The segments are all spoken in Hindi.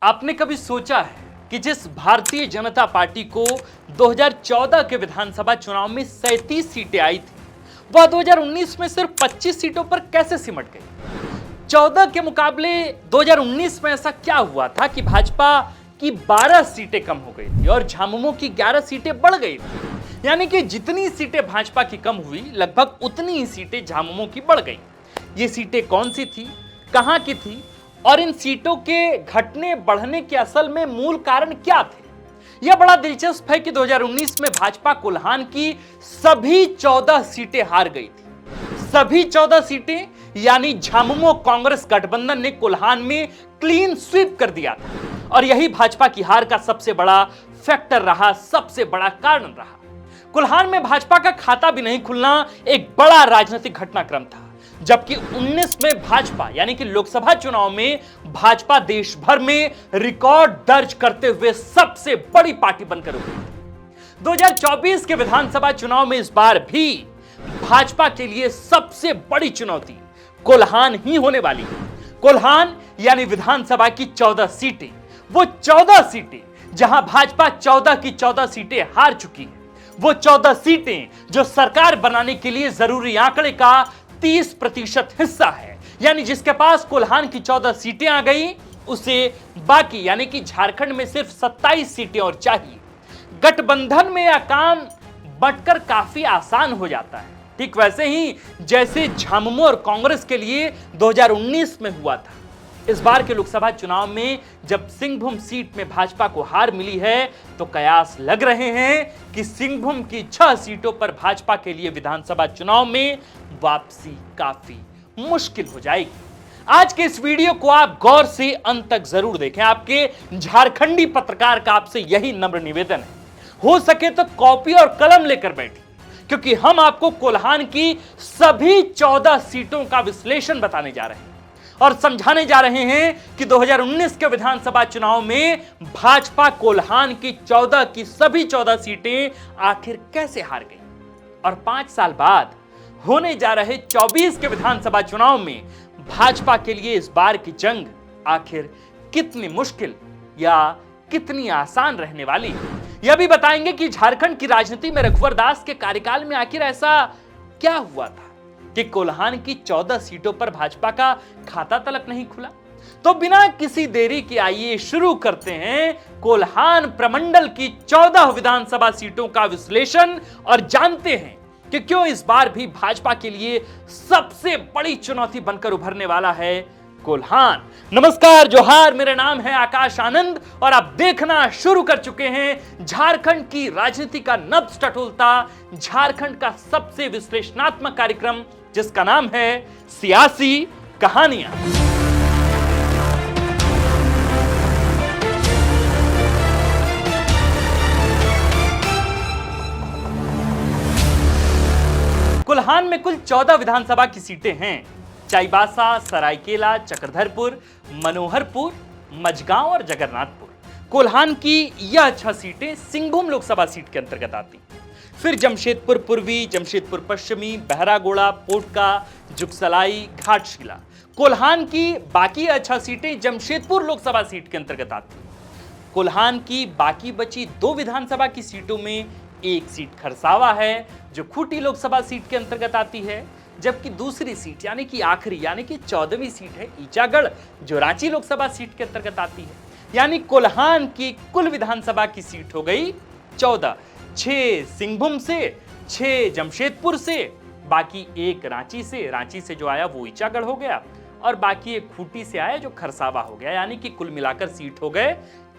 आपने कभी सोचा है कि जिस भारतीय जनता पार्टी को 2014 के विधानसभा चुनाव में 37 सीटें आई थी, वह 2019 में सिर्फ 25 सीटों पर कैसे सिमट गई? 14 के मुकाबले 2019 में ऐसा क्या हुआ था कि भाजपा की 12 सीटें कम हो गई थी और झामुमो की 11 सीटें बढ़ गई थी। यानी कि जितनी सीटें भाजपा की कम हुई, लगभग उतनी ही सीटें झामुमो की बढ़ गई। ये सीटें कौन सी थी, कहां की थी और इन सीटों के घटने बढ़ने के असल में मूल कारण क्या थे? यह बड़ा दिलचस्प है कि 2019 में भाजपा कोल्हान की सभी 14 सीटें हार गई थी। सभी 14 सीटें, यानी झामुमो कांग्रेस गठबंधन ने कोल्हान में क्लीन स्वीप कर दिया था और यही भाजपा की हार का सबसे बड़ा फैक्टर रहा, सबसे बड़ा कारण रहा। कोल्हान में भाजपा का खाता भी नहीं खुलना एक बड़ा राजनीतिक घटनाक्रम था, जबकि 19 में भाजपा यानी कि लोकसभा चुनाव में भाजपा देश भर में रिकॉर्ड दर्ज करते हुए सबसे बड़ी पार्टी बनकर उभरी। 2024 के विधानसभा चुनाव में इस बार भी भाजपा के लिए सबसे बड़ी चुनौती कोल्हान ही होने वाली है। कोल्हान यानी विधानसभा की 14 सीटें, वो 14 सीटें जहां भाजपा 14 की 14 सीटें हार चुकी है, वो 14 सीटें जो सरकार बनाने के लिए जरूरी आंकड़े का 30% हिस्सा है। यानी जिसके पास कोल्हान की 14 सीटें आ गई, उसे बाकी यानी कि झारखंड में सिर्फ 27 सीटें और चाहिए। गठबंधन में यह काम बंटकर काफी आसान हो जाता है, ठीक वैसे ही जैसे झामुमो और कांग्रेस के लिए 2019 में हुआ था। इस बार के लोकसभा चुनाव में जब सिंहभूम सीट में भाजपा को हार मिली है, तो कयास लग रहे हैं कि सिंहभूम की 6 सीटों पर भाजपा के लिए विधानसभा चुनाव में वापसी काफी मुश्किल हो जाएगी। आज के इस वीडियो को आप गौर से अंत तक जरूर देखें। आपके झारखंडी पत्रकार का आपसे यही नम्र निवेदन है, हो सके तो कॉपी और कलम लेकर बैठिए, क्योंकि हम आपको कोल्हान की सभी 14 सीटों का विश्लेषण बताने जा रहे हैं और समझाने जा रहे हैं कि 2019 के विधानसभा चुनाव में भाजपा कोल्हान की 14 की सभी 14 सीटें आखिर कैसे हार गई और 5 साल बाद होने जा रहे 24 के विधानसभा चुनाव में भाजपा के लिए इस बार की जंग आखिर कितनी मुश्किल या कितनी आसान रहने वाली है। यह भी बताएंगे कि झारखंड की राजनीति में रघुवर दास के कार्यकाल में आखिर ऐसा क्या हुआ था कि कोल्हान की 14 सीटों पर भाजपा का खाता तलक नहीं खुला। तो बिना किसी देरी के आइए शुरू करते हैं कोल्हान प्रमंडल की 14 विधानसभा सीटों का विश्लेषण और जानते हैं कि क्यों इस बार भी भाजपा के लिए सबसे बड़ी चुनौती बनकर उभरने वाला है कोल्हान। नमस्कार, जोहार, मेरा नाम है आकाश आनंद और आप देखना शुरू कर चुके हैं झारखंड की राजनीति का नब्ज टटोलता, झारखंड का सबसे विश्लेषणात्मक कार्यक्रम जिसका नाम है सियासी कहानियां। कोल्हान में कुल 14 विधानसभा की सीटें हैं। चाईबासा, सरायकेला, चक्रधरपुर, मनोहरपुर, मझगांव और जगन्नाथपुर। कोल्हान की यह 6 सीटें सिंहभूम लोकसभा सीट के अंतर्गत आती। फिर जमशेदपुर पूर्वी, जमशेदपुर पश्चिमी, बहरागोड़ा, पोटका, जुगसलाई, घाटशिला। कोल्हान की बाकी 6 सीटें जमशेदपुर लोकसभा सीट के अंतर्गत आती। कोल्हान की बाकी बची 2 विधानसभा की सीटों में एक सीट खरसावा है जो खूंटी लोकसभा सीट के अंतर्गत आती है, जबकि दूसरी सीट यानी कि आखिरी यानी कि 14वीं सीट है ईचागढ़ जो रांची लोकसभा सीट के अंतर्गत आती है। यानी कोल्हान की कुल विधानसभा की सीट हो गई 14, 6 सिंहभूम से, 6 जमशेदपुर से, बाकी एक रांची से जो आया वो ईचागढ़ हो गया और बाकी एक खूंटी से आया जो खरसावा हो गया। यानी कि कुल मिलाकर सीट हो गए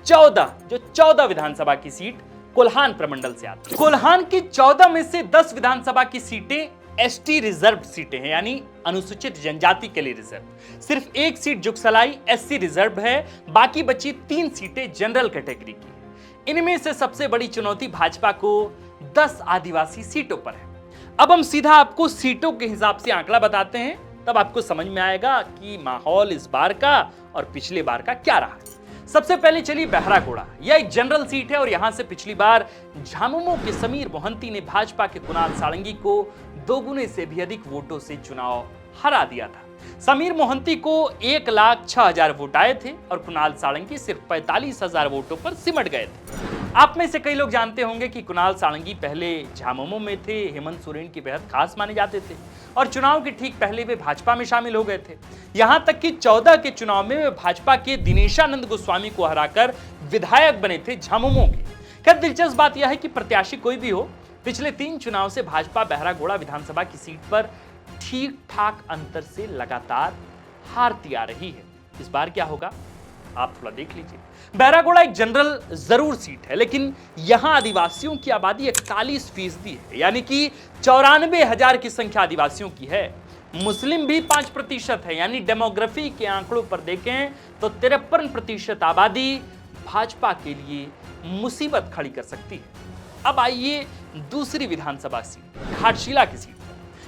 14, जो 14 विधानसभा की सीट कोल्हान प्रमंडल से आती है। कोल्हान की 14 में से 10 विधानसभा की सीटें एसटी रिजर्व सीटें हैं, यानी अनुसूचित जनजाति के लिए रिजर्व। सिर्फ एक सीट जुगसलाई एससी रिजर्व है, बाकी बची 3 सीटें जनरल कैटेगरी की। इनमें से सबसे बड़ी चुनौती भाजपा को 10 आदिवासी सीटों पर है। अब हम सीधा आपको सीटों के हिसाब से आंकड़ा बताते हैं, तब आपको समझ में आएगा कि माहौल इस बार का और पिछले बार का क्या रहा। सबसे पहले चलिए बहरागोड़ा। यह एक जनरल सीट है और यहां से पिछली बार झामुमो के समीर मोहंती ने भाजपा के कुणाल सारंगी को 2 गुने से भी अधिक वोटों से चुनाव हरा दिया था। समीर मोहंती को 1,06,000 वोट आए थे और कुणाल सारंगी सिर्फ 45,000 वोटों पर सिमट गए थे। आप में से कई लोग जानते होंगे कि कुणाल सारंगी पहले झामुमो में थे, हेमंत सोरेन की बेहद खास माने जाते थे और चुनाव के ठीक पहले वे भाजपा में शामिल हो गए थे। यहां तक कि 14 के चुनाव में वे भाजपा के दिनेशानंद गोस्वामी को हराकर विधायक बने थे झामुमो के। खैर, दिलचस्प बात यह है कि प्रत्याशी कोई भी हो, पिछले 3 चुनाव से भाजपा बहरागोड़ा विधानसभा की सीट पर ठीक ठाक अंतर से लगातार हारती आ रही है। इस बार क्या होगा, आप थोड़ा देख लीजिए। बहरागोड़ा एक जनरल जरूर सीट है, लेकिन यहां आदिवासियों की आबादी 41% है, यानी कि 94,000 की संख्या आदिवासियों की है। मुस्लिम भी 5% है, यानी डेमोग्राफी के आंकड़ों पर देखें तो 53% आबादी भाजपा के लिए मुसीबत खड़ी कर सकती है। अब आइए दूसरी विधानसभा सीट, घाटशिला की सीट।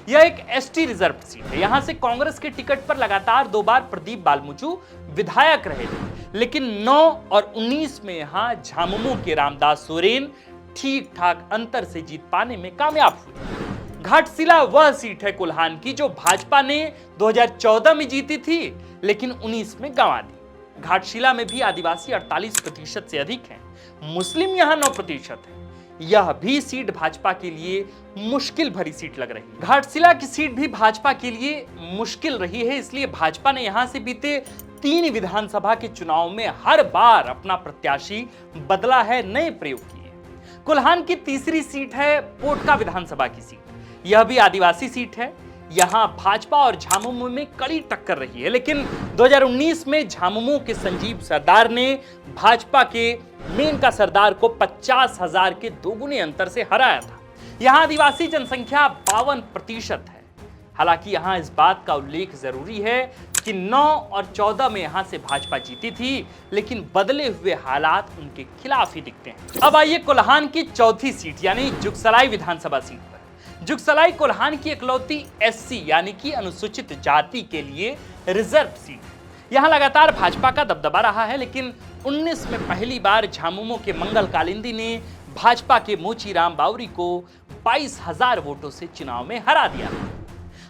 यह एक एसटी रिजर्व सीट है। यहां से कांग्रेस के टिकट पर लगातार 2 बार प्रदीप बालमुचु विधायक रहे थे, लेकिन 9 और 19 में यहां झामुमो के रामदास सोरेन ठीक ठाक अंतर से जीत पाने में कामयाब हुए। घाटशिला वह सीट है कोल्हान की जो भाजपा ने 2014 में जीती थी, लेकिन 19 में गंवा दी। घाटशिला में भी आदिवासी 48% से अधिक हैं, मुस्लिम यहां 9% है। यह भी सीट भाजपा के लिए मुश्किल भरी सीट लग रही है। घाटशिला की सीट भी भाजपा के लिए मुश्किल रही है, इसलिए भाजपा ने यहां से बीते 3 विधानसभा के चुनाव में हर बार अपना प्रत्याशी बदला है, नए प्रयोग किए। कोल्हान की तीसरी सीट है पोटका विधानसभा की सीट। यह भी आदिवासी सीट है। यहां भाजपा और झामुमो में कड़ी टक्कर रही है, लेकिन 2019 में झामुमो के संजीव सरदार ने भाजपा के मेनका सरदार को 50,000 के दोगुने अंतर से हराया था। यहां आदिवासी जनसंख्या 52% है। हालांकि यहां इस बात का उल्लेख जरूरी है कि 9 और 14 में यहां से भाजपा जीती थी, लेकिन बदले हुए हालात उनके खिलाफ ही दिखते हैं। अब आइए कोल्हान की चौथी सीट यानी जुगसलाई विधानसभा सीट पर। जुगसलाई कोल्हान की इकलौती एससी यानी कि अनुसूचित जाति के लिए रिजर्व सीट है। यहां लगातार भाजपा का दबदबा रहा है, लेकिन 19 में पहली बार झामुमो के मंगल कालिंदी ने भाजपा के मोचीराम बावरी को 22,000 वोटों से चुनाव में हरा दिया।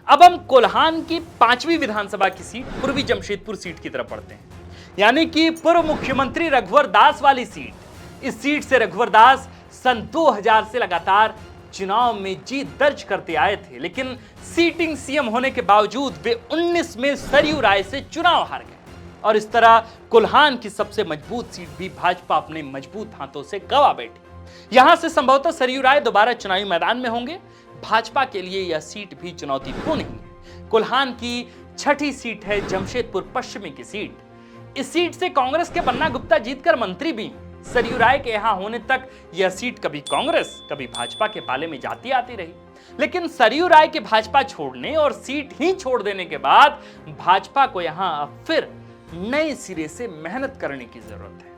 अब हम कोल्हान की 5वीं विधानसभा की सीट पूर्वी जमशेदपुर सीट की तरफ बढ़ते हैं, यानी कि पूर्व मुख्यमंत्री रघुवर दास वाली सीट। इस सीट से रघुवर दास सन 2000 से लगातार चुनाव में जीत दर्ज करते आए थे, लेकिन सीटिंग सीएम होने के बावजूद वे 19 में सरयू राय से चुनाव हार गए और इस तरह कोल्हान की सबसे मजबूत सीट भी भाजपा अपने मजबूत हाथों से गंवा बैठी। यहां से संभवतः सरयू राय दोबारा चुनावी मैदान में होंगे। भाजपा के लिए यह सीट भी चुनौतीपूर्ण ही है। कोल्हान की 6ठी सीट है जमशेदपुर पश्चिमी की सीट। इस सीट से कांग्रेस के बन्ना गुप्ता जीतकर मंत्री भी। सरयू राय के यहां होने तक यह सीट कभी कांग्रेस कभी भाजपा के पाले में जाती आती रही, लेकिन सरयू राय के भाजपा छोड़ने और सीट ही छोड़ देने के बाद भाजपा को यहां अब फिर नए सिरे से मेहनत करने की जरूरत है।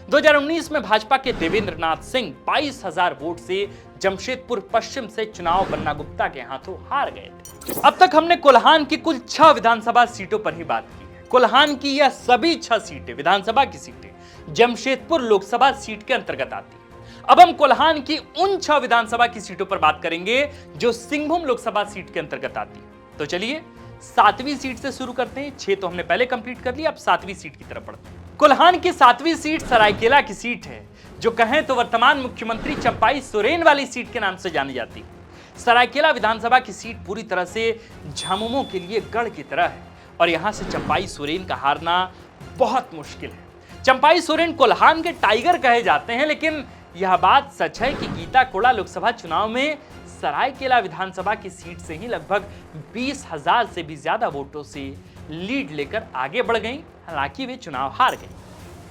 2019 में भाजपा के देवेंद्र नाथ सिंह 22,000 वोट से जमशेदपुर पश्चिम से चुनाव बन्ना गुप्ता के हाथों हार गए थे। अब तक हमने कोल्हान की कुल 6 विधानसभा सीटों पर ही बात की है। कोल्हान की यह सभी 6 सीटें विधानसभा की सीटें जमशेदपुर लोकसभा सीट के अंतर्गत आती है। अब हम कोल्हान की उन 6 विधानसभा की सीटों पर बात करेंगे जो सिंहभूम लोकसभा सीट के अंतर्गत आती है। तो चलिए 7वीं सीट से शुरू करते हैं। 6 तो हमने पहले कंप्लीट कर लिया, अब 7वीं सीट की तरफ बढ़ते हैं। कोल्हान की 7वीं सीट सरायकेला की सीट है, जो कहें तो वर्तमान मुख्यमंत्री चंपाई सोरेन वाली सीट के नाम से जानी जाती है। सरायकेला विधानसभा की सीट पूरी तरह से झामुमो के लिए गढ़ की तरह है और यहां से चंपाई सोरेन का हारना बहुत मुश्किल है। चंपाई सोरेन कोल्हान के टाइगर कहे जाते हैं, लेकिन यह बात सच है कि गीता कोड़ा लोकसभा चुनाव में सरायकेला विधानसभा की सीट से ही लगभग 20,000 से भी ज्यादा वोटों से लीड लेकर आगे बढ़ गईं। हालांकि वे चुनाव हार गईं।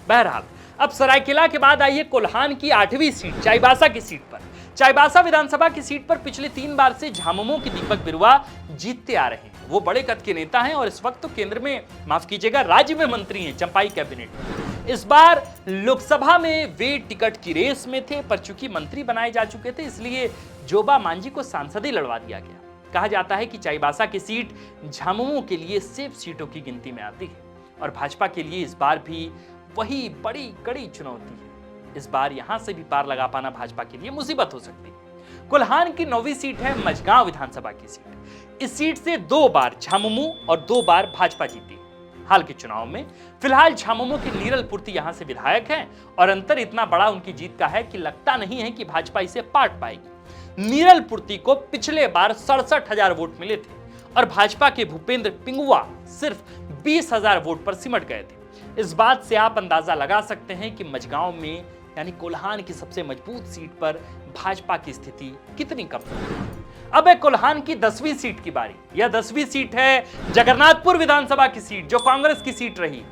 बहरहाल अब सरायकेला के बाद आइए कोल्हान की 8वीं सीट चाईबासा की सीट पर। चाईबासा विधानसभा की सीट पर पिछले 3 बार से झामुमो के दीपक बिरुआ जीतते आ रहे हैं। वो बड़े कद के नेता हैं और इस वक्त तो केंद्र में, माफ कीजिएगा, राज्य में मंत्री हैं चंपाई कैबिनेट। इस बार लोकसभा में वे टिकट की रेस में थे, पर चूंकि मंत्री बनाए जा चुके थे इसलिए जोबा मांझी को सांसद ही लड़वा दिया गया। कहा जाता है कि चाईबासा की सीट झामुमो के लिए सेफ सीटों की गिनती में आती है और भाजपा के लिए इस बार भी वही बड़ी कड़ी चुनौती है। इस बार यहां से भी पार लगा पाना भाजपा के लिए मुसीबत हो सकती है। कोल्हान की 9वीं सीट है मझगांव विधानसभा की सीट। इस सीट से 2 बार झामुमो और 2 बार भाजपा जीती। हाल के चुनाव में फिलहाल झामुमो के नीरल पूर्ति यहां से विधायक हैं और अंतर इतना बड़ा उनकी जीत का है कि लगता नहीं है कि भाजपा इसे पाट पाएगी। नीरल पूर्ति को पिछले बार 67,000 वोट मिले थे और भाजपा के भूपेंद्र पिंगुआ सिर्फ 20,000 वोट पर सिमट गए थे। इस बात से आप अंदाजा लगा सकते हैं कि मझगांव में यानी कोल्हान की सबसे मजबूत सीट पर भाजपा की स्थिति कितनी कमजोर है। अब है कोल्हान की 10वीं सीट की बारी। यह 10वीं सीट है जगन्नाथपुर विधानसभा की सीट, जो कांग्रेस की सीट रही।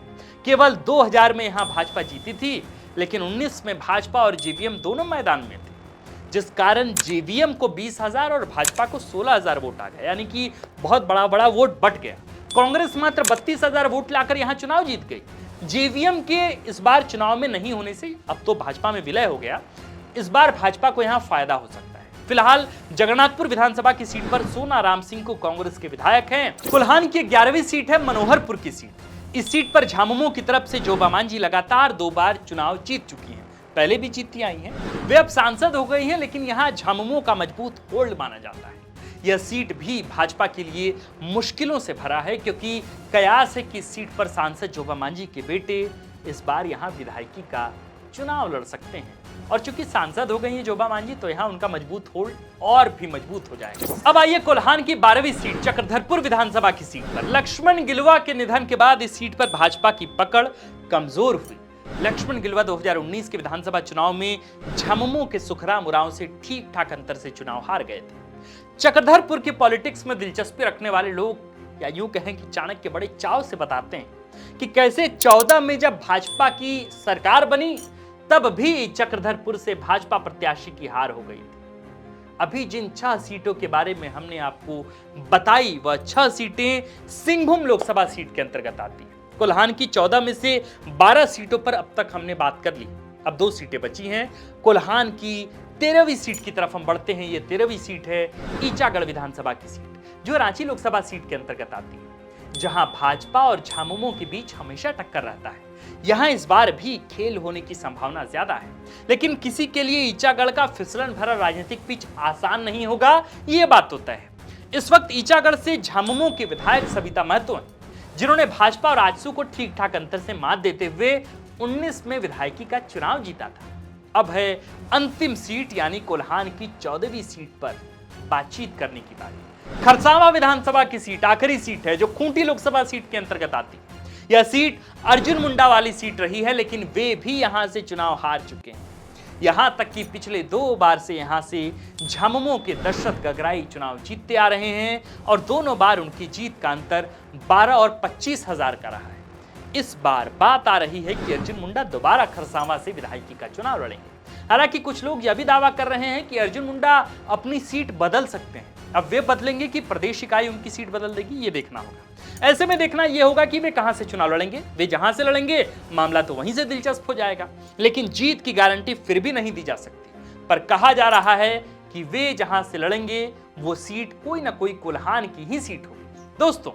केवल 2000 में यहां भाजपा जीती थी, लेकिन 19 में भाजपा और जेवीएम दोनों मैदान में थे, जिस कारण जेवीएम को 20,000 और भाजपा को 16,000 वोट आ गए, यानी कि बहुत बड़ा वोट बट गया। कांग्रेस मात्र 32,000 वोट लाकर यहां चुनाव जीत गई। जेवीएम के इस बार चुनाव में नहीं होने से अब तो भाजपा में विलय हो गया। इस बार भाजपा को यहां फायदा हो सकता है। फिलहाल जगन्नाथपुर विधानसभा की सीट पर सोना राम सिंह को कांग्रेस के विधायक हैं। कोल्हान की 11वीं सीट है मनोहरपुर की सीट। इस सीट पर झामुमो की तरफ से जोबा मांझी लगातार 2 बार चुनाव जीत चुकी हैं, पहले भी जीतती आई हैं। वे अब सांसद हो गई हैं, लेकिन यहाँ झामुमो का मजबूत होल्ड माना जाता है। यह सीट भी भाजपा के लिए मुश्किलों से भरा है, क्योंकि कयास है कि इस सीट पर सांसद जोबा मांझी के बेटे इस बार यहाँ विधायकी का चुनाव लड़ सकते हैं। और चूंकि सांसद हो गई हैं जोबा मांझी, तो यहाँ उनका मजबूत होल्ड और भी मजबूत हो जाएगा। अब आइए कोल्हान की 12वीं सीट चक्रधरपुर विधानसभा की सीट पर। लक्ष्मण गिलुआ के निधन के बाद इस सीट पर भाजपा की पकड़ कमजोर हुई। लक्ष्मण गिलुआ 2019 के विधानसभा चुनाव में झामुमो के सुखराम उरांव से ठीक ठाक अंतर से चुनाव हार गए थे। चक्रधरपुर की पॉलिटिक्स में दिलचस्पी रखने वाले लोग, या यूं कहें कि चाणक्य, बड़े चाव से बताते हैं कि कैसे 14 में जब भाजपा की सरकार बनी, तब भी चक्रधरपुर से भाजपा प्रत्याशी की हार हो गई थी। अभी जिन 6 सीटों के बारे में हमने आपको बताई, वह 6 सीटें सिंहभूम लोकसभा सीट के अंतर्गत आती हैं। कोल्हान की 14 में से 12 सीटों पर अब तक हमने बात कर ली। अब 2 सीटें बची हैं। कोल्हान की 13वीं सीट की तरफ हम बढ़ते हैं। ये 13वीं सीट है ईचागढ़ विधानसभा की सीट, जो रांची लोकसभा सीट के अंतर्गत आती है, जहां भाजपा और झामुमो के बीच हमेशा टक्कर रहता है। यहां इस बार भी खेल होने की संभावना ज्यादा है, लेकिन किसी के लिए ईचागढ़ का फिसलन भरा राजनीतिक पिच आसान नहीं होगा, ये बात तो तय है। इस वक्त ईचागढ़ से झामुमो के विधायक सविता महतो हैं, जिन्होंने भाजपा और आजसू को ठीक ठाक अंतर से मात देते हुए 19 में विधायकी का चुनाव जीता था। अब है अंतिम सीट यानी कोल्हान की 14वीं सीट पर बातचीत करने की बारी। खरसावां विधानसभा की सीट आखिरी सीट है, जो खूंटी लोकसभा सीट के अंतर्गत आती है। यह सीट अर्जुन मुंडा वाली सीट रही है, लेकिन वे भी यहां से चुनाव हार चुके हैं। यहां तक कि पिछले 2 बार से यहां से झामुमो के दशरथ गगराई चुनाव जीतते आ रहे हैं और दोनों बार उनकी जीत का अंतर 12 और 25,000 का रहा है। इस बार बात आ रही है कि अर्जुन मुंडा दोबारा खरसावां से विधायकी का चुनाव लड़ेंगे। हालांकि कुछ लोग यह भी दावा कर रहे हैं कि अर्जुन मुंडा अपनी सीट बदल सकते हैं। अब वे बदलेंगे कि प्रदेश इकाई उनकी सीट बदल देगी, ये देखना होगा। ऐसे में देखना यह होगा कि वे कहां से चुनाव लड़ेंगे। वे जहां से लड़ेंगे, मामला तो वहीं से दिलचस्प हो जाएगा, लेकिन जीत की गारंटी फिर भी नहीं दी जा सकती। पर कहा जा रहा है कि वे जहां से लड़ेंगे वो सीट कोई ना कोई कोल्हान की ही सीट होगी। दोस्तों,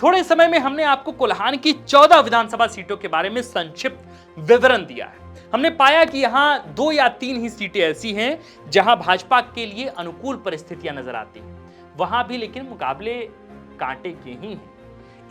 थोड़े समय में हमने आपको कोल्हान की 14 विधानसभा सीटों के बारे में संक्षिप्त विवरण दिया है। हमने पाया कि यहां 2 या 3 ही सीटें ऐसी हैं जहां भाजपा के लिए अनुकूल परिस्थितियां नजर आती हैं, वहां भी लेकिन मुकाबले कांटे के ही हैं।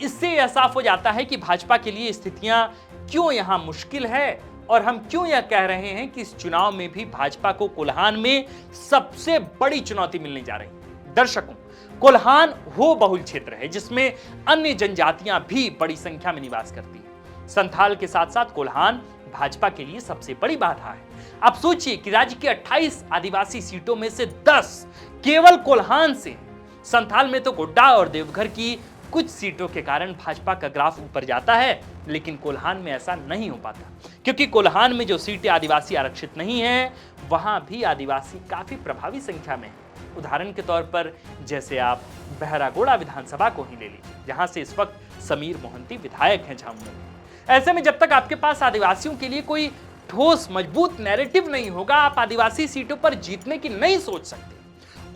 इससे यह साफ हो जाता है कि भाजपा के लिए स्थितियां क्यों यहां मुश्किल है और हम क्यों यह कह रहे हैं कि इस चुनाव में भी भाजपा को कोल्हान में सबसे बड़ी चुनौती मिलने जा रही है। दर्शकों, कोल्हान वो बहुल क्षेत्र है जिसमें अन्य जनजातियां भी बड़ी संख्या में निवास करती हैं। संथाल के साथ साथ कोल्हान भाजपा के लिए सबसे बड़ी बाधा है। आप सोचिए कि राज्य की 28 आदिवासी सीटों में से 10 केवल कोल्हान से। संथाल में तो गोड्डा और देवघर की कुछ सीटों के कारण भाजपा का ग्राफ ऊपर जाता है, लेकिन कोल्हान में ऐसा नहीं हो पाता, क्योंकि कोल्हान में जो सीटें आदिवासी आरक्षित नहीं है, वहां भी आदिवासी काफी प्रभावी संख्या में है। उदाहरण के तौर पर जैसे आप बहरागोड़ा विधानसभा को ही ले लीजिए, जहां से इस वक्त समीर मोहंती विधायक हैं झामुमो में। ऐसे में जब तक आपके पास आदिवासियों के लिए कोई ठोस मजबूत नैरेटिव नहीं होगा, आप आदिवासी सीटों पर जीतने की नहीं सोच सकते।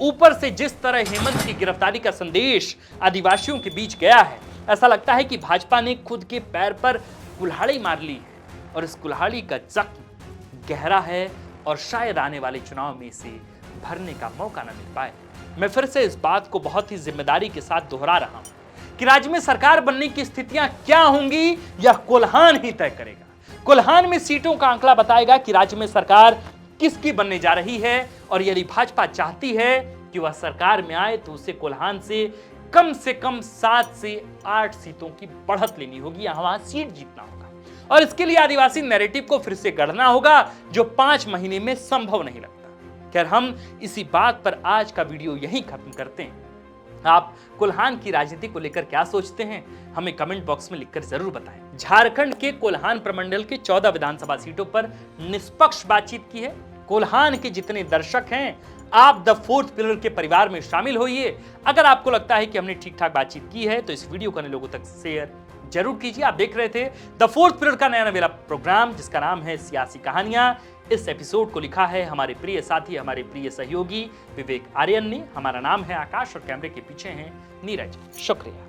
ऊपर से जिस तरह हेमंत की गिरफ्तारी का संदेश आदिवासियों के बीच गया है, ऐसा लगता है कि भाजपा ने खुद के पैर पर कुल्हाड़ी मार ली है और इस कुल्हाड़ी का जख्म गहरा है और शायद आने वाले चुनाव में इसे भरने का मौका न मिल पाए। मैं फिर से इस बात को बहुत ही जिम्मेदारी के साथ दोहरा रहा हूं कि राज्य में सरकार बनने की स्थितियां क्या होंगी यह कोल्हान ही तय करेगा। कोल्हान में सीटों का आंकड़ा बताएगा कि राज्य में सरकार किसकी बनने जा रही है, और यदि भाजपा चाहती है कि वह सरकार में आए तो उसे कोल्हान से कम 7 से 8 सीटों की बढ़त लेनी होगी, यहां वहां सीट जीतना होगा, और इसके लिए आदिवासी नैरेटिव को फिर से गढ़ना होगा, जो 5 महीने में संभव नहीं लगता। खैर, हम इसी बात पर आज का वीडियो यहीं खत्म करते हैं। आप कोल्हान की राजनीति को लेकर क्या सोचते हैं, हमें कमेंट बॉक्स में लिखकर जरूर बताएं। झारखंड के कोल्हान प्रमंडल के 14 विधानसभा सीटों पर निष्पक्ष बातचीत की है। कोल्हान के जितने दर्शक हैं, आप द फोर्थ पिलर के परिवार में शामिल होइए। अगर आपको लगता है कि हमने ठीक ठाक बातचीत की है तो इस वीडियो को अन्य लोगों तक शेयर जरूर कीजिए। आप देख रहे थे द फोर्थ पिलर का नया नवेला प्रोग्राम, जिसका नाम है सियासी कहानियां। इस एपिसोड को लिखा है हमारे प्रिय साथी, हमारे प्रिय सहयोगी विवेक आर्यन ने। हमारा नाम है आकाश और कैमरे के पीछे हैं नीरज। शुक्रिया।